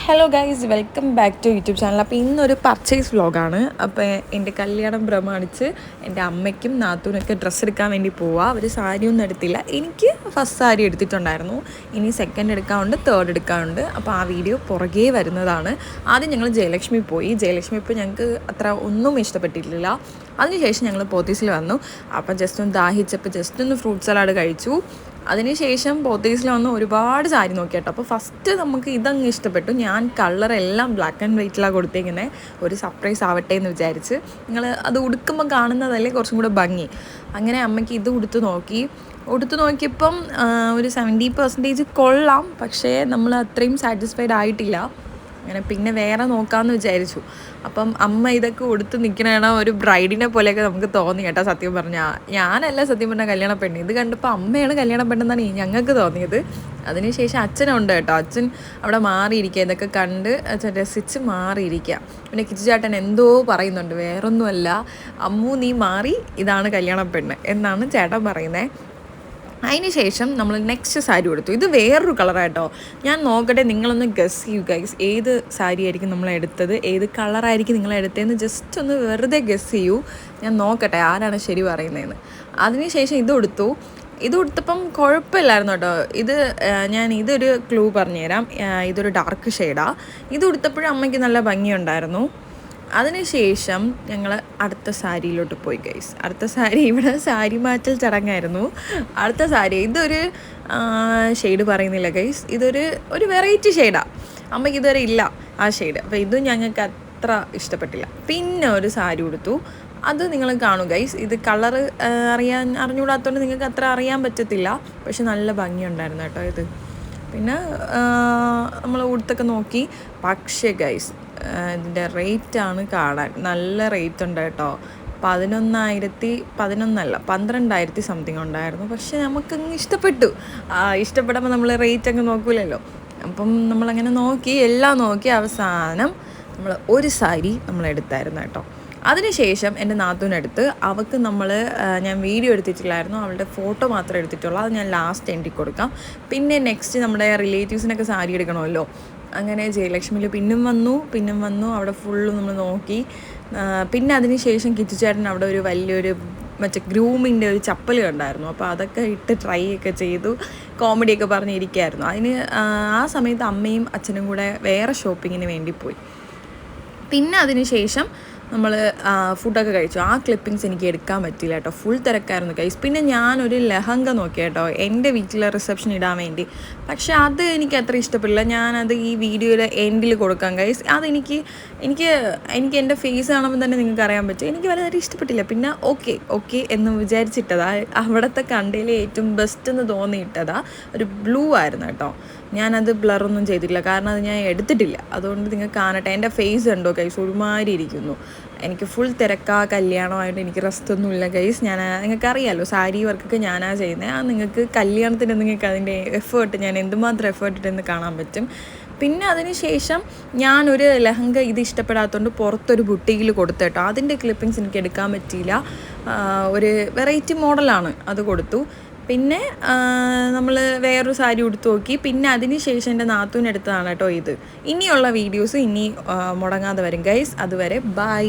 Hello guys, welcome back to YouTube channel. അപ്പോൾ ഇന്നൊരു purchase വ്ളോഗാണ്. അപ്പോൾ എൻ്റെ കല്യാണം പ്രമാണിച്ച് എൻ്റെ അമ്മയ്ക്കും നാത്തൂനൊക്കെ ഡ്രസ്സ് എടുക്കാൻ വേണ്ടി പോവുക. അവർ സാരിയൊന്നും എടുത്തില്ല. എനിക്ക് ഫസ്റ്റ് സാരി എടുത്തിട്ടുണ്ടായിരുന്നു. ഇനി സെക്കൻഡ് എടുക്കാനുണ്ട്, തേർഡ് എടുക്കാനുണ്ട്. അപ്പോൾ ആ വീഡിയോ പുറകെ വരുന്നതാണ്. ആദ്യം ഞങ്ങൾ ജയലക്ഷ്മി പോയി. ജയലക്ഷ്മി ഇപ്പോൾ ഞങ്ങൾക്ക് അത്ര ഒന്നും ഇഷ്ടപ്പെട്ടിട്ടില്ല. അതിനുശേഷം ഞങ്ങൾ പോത്തീസിൽ വന്നു. അപ്പം ജസ്റ്റ് ഒന്ന് ദാഹിച്ചപ്പോൾ ജസ്റ്റ് ഒന്ന് ഫ്രൂട്ട് സലാഡ് കഴിച്ചു. അതിനുശേഷം പോത്തീസിൽ വന്ന് ഒരുപാട് സാരി നോക്കി കേട്ടോ. അപ്പോൾ ഫസ്റ്റ് നമുക്ക് ഇതങ്ങ് ഇഷ്ടപ്പെട്ടു. ഞാൻ കളറെല്ലാം ബ്ലാക്ക് ആൻഡ് വൈറ്റിലാണ് കൊടുത്തേക്കുന്നത്. ഒരു സർപ്രൈസ് ആവട്ടെ എന്ന് വിചാരിച്ച്. നിങ്ങൾ അത് ഉടുക്കുമ്പോൾ കാണുന്നതല്ലേ കുറച്ചും കൂടെ ഭംഗി. അങ്ങനെ അമ്മയ്ക്ക് ഇത് ഉടുത്ത് നോക്കിയപ്പം ഒരു 70% കൊള്ളാം. പക്ഷേ നമ്മൾ അത്രയും സാറ്റിസ്ഫൈഡ് ആയിട്ടില്ല. അങ്ങനെ പിന്നെ വേറെ നോക്കാമെന്ന് വിചാരിച്ചു. അപ്പം അമ്മ ഇതൊക്കെ ഉടുത്ത് നിൽക്കണ ഒരു ബ്രൈഡിനെ പോലെയൊക്കെ നമുക്ക് തോന്നി കേട്ടോ. സത്യം പറഞ്ഞാൽ ഞാനല്ല സത്യം പറഞ്ഞാൽ കല്യാണ പെണ്ണ്. ഇത് കണ്ടപ്പോൾ അമ്മയാണ് കല്യാണ പെണ്ണെന്നാണ് ഞങ്ങൾക്ക് തോന്നിയത്. അതിനുശേഷം അച്ഛനുണ്ട് കേട്ടോ. അച്ഛൻ അവിടെ മാറിയിരിക്കുക. ഇതൊക്കെ കണ്ട് അച്ഛൻ രസിച്ച് മാറിയിരിക്കുക. പിന്നെ കിച്ചുചേട്ടൻ എന്തോ പറയുന്നുണ്ട്. വേറൊന്നുമല്ല, അമ്മു നീ മാറി, ഇതാണ് കല്യാണ പെണ്ണ് എന്നാണ് ചേട്ടൻ പറയുന്നത്. അതിന് ശേഷം നമ്മൾ നെക്സ്റ്റ് സാരി കൊടുത്തു. ഇത് വേറൊരു കളറായിട്ടോ. ഞാൻ നോക്കട്ടെ, നിങ്ങളൊന്ന് ഗസ് ചെയ്യൂ ഗൈസ്. ഏത് സാരി ആയിരിക്കും നമ്മൾ എടുത്തത്, ഏത് കളറായിരിക്കും നിങ്ങൾ എടുത്തതെന്ന് ജസ്റ്റ് ഒന്ന് വെറുതെ ഗസ് ചെയ്യൂ. ഞാൻ നോക്കട്ടെ ആരാണ് ശരി പറയുന്നതെന്ന്. അതിനുശേഷം ഇത് കൊടുത്തപ്പം കുഴപ്പമില്ലായിരുന്നു കേട്ടോ. ഇതൊരു ക്ലൂ പറഞ്ഞുതരാം. ഇതൊരു ഡാർക്ക് ഷെയ്ഡാണ്. ഇത് കൊടുത്തപ്പോഴും അമ്മയ്ക്ക് നല്ല ഭംഗിയുണ്ടായിരുന്നു. അതിനുശേഷം ഞങ്ങൾ അടുത്ത സാരിയിലോട്ട് പോയി ഗൈസ്. അടുത്ത സാരി, ഇവിടെ സാരി മാറ്റൽ ചടങ്ങായിരുന്നു. അടുത്ത സാരി ഇതൊരു ഷെയ്ഡ് പറയുന്നില്ല ഗൈസ്. ഇതൊരു വെറൈറ്റി ഷെയ്ഡാണ്. അമ്മയ്ക്ക് ഇതുവരെ ഇല്ല ആ ഷെയ്ഡ്. അപ്പോൾ ഇതും ഞങ്ങൾക്ക് അത്ര ഇഷ്ടപ്പെട്ടില്ല. പിന്നെ ഒരു സാരി കൊടുത്തു. അത് നിങ്ങൾ കാണും ഗൈസ്. ഇത് കളറ് അറിഞ്ഞുകൂടാത്തതുകൊണ്ട് നിങ്ങൾക്ക് അത്ര അറിയാൻ പറ്റത്തില്ല. പക്ഷെ നല്ല ഭംഗിയുണ്ടായിരുന്നു കേട്ടോ ഇത്. പിന്നെ നമ്മൾ ഉടുത്തൊക്കെ നോക്കി. പക്ഷേ ഗൈസ് ഇതിൻ്റെ റേറ്റാണ് കാണാൻ. നല്ല റേറ്റ് ഉണ്ട് കേട്ടോ. 12,000 സംതിങ് ഉണ്ടായിരുന്നു. പക്ഷെ നമുക്കങ്ങ് ഇഷ്ടപ്പെട്ടു. ഇഷ്ടപ്പെടുമ്പോൾ നമ്മൾ റേറ്റ് അങ്ങ് നോക്കൂലല്ലോ. അപ്പം നമ്മളങ്ങനെ എല്ലാം നോക്കി അവസാനം നമ്മൾ ഒരു സാരി നമ്മൾ എടുത്തായിരുന്നു കേട്ടോ. അതിനുശേഷം എൻ്റെ നാത്തൂനെടുത്ത് അവൾക്ക് ഞാൻ വീഡിയോ എടുത്തിട്ടില്ലായിരുന്നു. അവളുടെ ഫോട്ടോ മാത്രമേ എടുത്തിട്ടുള്ളൂ. അത് ഞാൻ ലാസ്റ്റ് എൻഡിൽ കൊടുക്കാം. പിന്നെ നെക്സ്റ്റ് നമ്മുടെ റിലേറ്റീവ്സിനൊക്കെ സാരി എടുക്കണമല്ലോ. അങ്ങനെ ജയലക്ഷ്മിയിൽ പിന്നും വന്നു. അവിടെ ഫുള്ളും നമ്മൾ നോക്കി. പിന്നെ അതിനുശേഷം കിച്ചുചേട്ടൻ അവിടെ ഒരു വലിയൊരു മറ്റേ ഗ്രൂമിൻ്റെ ഒരു ചപ്പൽ കണ്ടായിരുന്നു. അപ്പോൾ അതൊക്കെ ഇട്ട് ട്രൈ ഒക്കെ ചെയ്തു. കോമഡിയൊക്കെ പറഞ്ഞിരിക്കുകയായിരുന്നു. ആ സമയത്ത് അമ്മയും അച്ഛനും കൂടെ വേറെ ഷോപ്പിങ്ങിന് വേണ്ടി പോയി. പിന്നെ അതിനുശേഷം നമ്മൾ ഫുഡൊക്കെ കഴിച്ചു. ആ ക്ലിപ്പിങ്സ് എനിക്ക് എടുക്കാൻ പറ്റില്ല കേട്ടോ. ഫുൾ തിരക്കായിരുന്നു ഗൈസ്. പിന്നെ ഞാനൊരു ലെഹങ്ക നോക്കി കേട്ടോ, എൻ്റെ വീട്ടിലെ റിസപ്ഷൻ ഇടാൻ വേണ്ടി. പക്ഷേ അത് എനിക്ക് അത്ര ഇഷ്ടപ്പെടില്ല. ഞാനത് ഈ വീഡിയോയുടെ എൻഡിൽ കൊടുക്കാം ഗൈസ്. അതെനിക്ക് എൻ്റെ ഫേസ് കാണുമ്പോൾ തന്നെ നിങ്ങൾക്ക് അറിയാൻ പറ്റും. എനിക്ക് വളരെ ഇഷ്ടപ്പെട്ടില്ല. പിന്നെ ഓക്കെ എന്ന് വിചാരിച്ചിട്ടതാ. അവിടുത്തെ കണ്ടതിൽ ഏറ്റവും ബെസ്റ്റ് എന്ന് തോന്നിയിട്ടതാ ഒരു ബ്ലൂ ആയിരുന്നു കേട്ടോ. ഞാനത് ബ്ലറൊന്നും ചെയ്തിട്ടില്ല, കാരണം അത് ഞാൻ എടുത്തിട്ടില്ല. അതുകൊണ്ട് നിങ്ങൾ കാണട്ടെ. എൻ്റെ ഫേസ് കണ്ടോ ഗൈസ്, ഒരുമാതിരി ഇരിക്കുന്നു. എനിക്ക് ഫുൾ കല്യാണമായിട്ട് എനിക്ക് റെസ്റ്റൊന്നുമില്ല ഗൈസ്. നിങ്ങൾക്ക് അറിയാമല്ലോ, സാരി വർക്കൊക്കെ ഞാനാണ് ചെയ്യുന്നത്. നിങ്ങൾക്ക് കല്യാണത്തിന് നിങ്ങൾക്ക് അതിൻ്റെ എഫേർട്ട്, ഞാൻ എന്തുമാത്രം എഫേർട്ട് ഇട്ടെന്ന് കാണാൻ പറ്റും. പിന്നെ അതിനുശേഷം ഞാനൊരു ലെഹങ്ക ഇത് ഇഷ്ടപ്പെടാത്തതുകൊണ്ട് പുറത്തൊരു ബുട്ടീക്കിൽ കൊടുത്തേട്ടോ. അതിൻ്റെ ക്ലിപ്പിങ്സ് എനിക്ക് എടുക്കാൻ പറ്റിയില്ല. ഒരു വെറൈറ്റി മോഡലാണ്, അത് കൊടുത്തു. പിന്നെ നമ്മൾ വേറൊരു സാരി ഉടുത്ത് നോക്കി. പിന്നെ അതിന് ശേഷം എൻ്റെ നാത്തൂനെടുത്തതാണ് കേട്ടോ ഇത്. ഇനിയുള്ള വീഡിയോസ് മുടങ്ങാതെ വരും ഗൈസ്. അതുവരെ ബൈ.